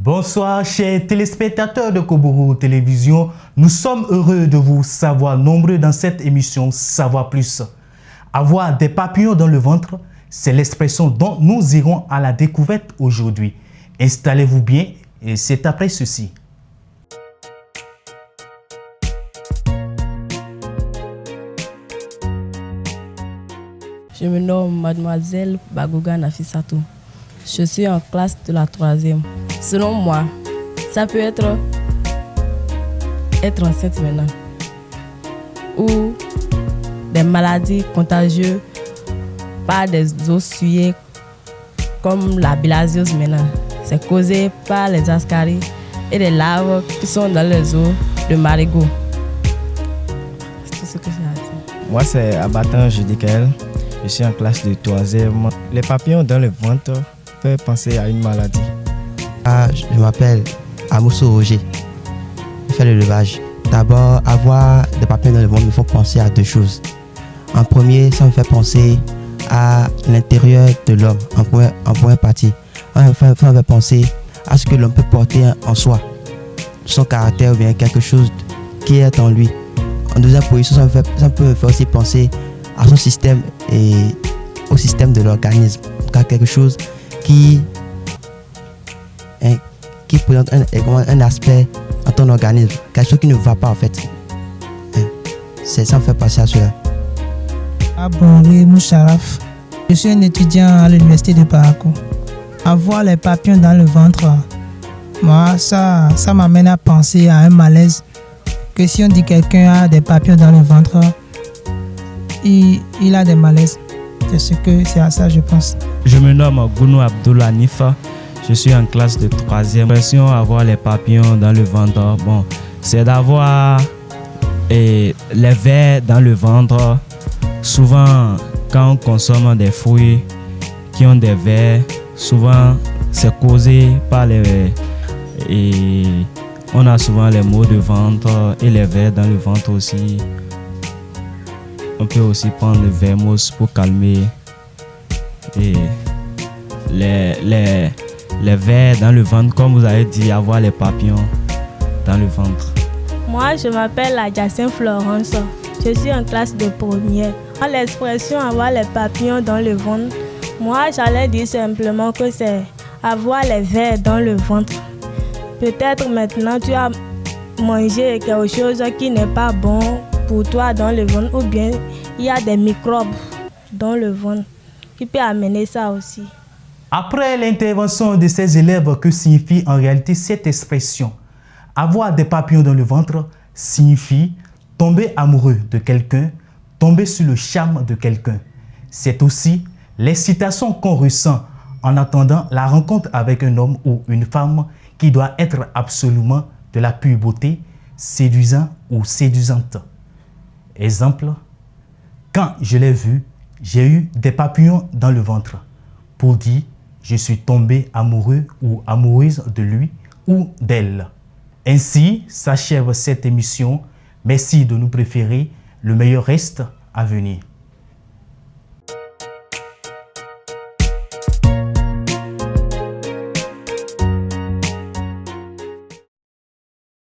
Bonsoir chers téléspectateurs de Koboro Télévision, nous sommes heureux de vous savoir nombreux dans cette émission Savoir Plus. Avoir des papillons dans le ventre, c'est l'expression dont nous irons à la découverte aujourd'hui. Installez-vous bien et c'est après ceci. Je me nomme Mademoiselle Bagouga Nafissatou. Je suis en classe de la 3e. Selon moi, ça peut être enceinte maintenant ou des maladies contagieuses par des os souillés comme la bilharziose maintenant. C'est causé par les ascaris et les larves qui sont dans les os de marigot. C'est tout ce que j'ai à dire. Moi, c'est Abatan Judicaël. Je suis en classe de 3e. Les papillons dans le ventre peuvent penser à une maladie. Je m'appelle Amousso Roger. Je fais l'élevage. D'abord, avoir des papillons dans le ventre, il faut penser à deux choses. En premier, ça me fait penser à l'intérieur de l'homme, en première partie. Ça me fait penser à ce que l'homme peut porter en soi, son caractère ou bien quelque chose qui est en lui. En deuxième position, ça peut me faire aussi penser à son système et au système de l'organisme. En tout cas, quelque chose qui présente un aspect dans ton organisme, quelque chose qui ne va pas en fait. Ça me fait penser à cela. Abonri Moucharaf. Je suis un étudiant à l'université de Parakou. Avoir les papillons dans le ventre, moi, ça m'amène à penser à un malaise. Que si on dit quelqu'un a des papillons dans le ventre, il a des malaises. C'est à ça je pense. Je me nomme Gounou Abdoula Nifa. Je suis en classe de 3e. L'impression d'avoir les papillons dans le ventre, c'est d'avoir les vers dans le ventre. Souvent, quand on consomme des fruits qui ont des vers, souvent c'est causé par les vers. Et on a souvent les maux de ventre et les vers dans le ventre aussi. On peut aussi prendre le vermouth pour calmer. Et les vers dans le ventre, comme vous avez dit, avoir les papillons dans le ventre. Moi, je m'appelle Adjacent Florence. Je suis en classe de 1er. L'expression avoir les papillons dans le ventre, moi, j'allais dire simplement que c'est avoir les vers dans le ventre. Peut-être maintenant, tu as mangé quelque chose qui n'est pas bon pour toi dans le ventre, ou bien il y a des microbes dans le ventre qui peut amener ça aussi. Après l'intervention de ces élèves, que signifie en réalité cette expression? Avoir des papillons dans le ventre signifie tomber amoureux de quelqu'un, tomber sur le charme de quelqu'un. C'est aussi l'excitation qu'on ressent en attendant la rencontre avec un homme ou une femme qui doit être absolument de la pure beauté, séduisant ou séduisante. Exemple, quand je l'ai vu, j'ai eu des papillons dans le ventre pour dire je suis tombé amoureux ou amoureuse de lui ou d'elle. Ainsi s'achève cette émission. Merci de nous préférer. Le meilleur reste à venir.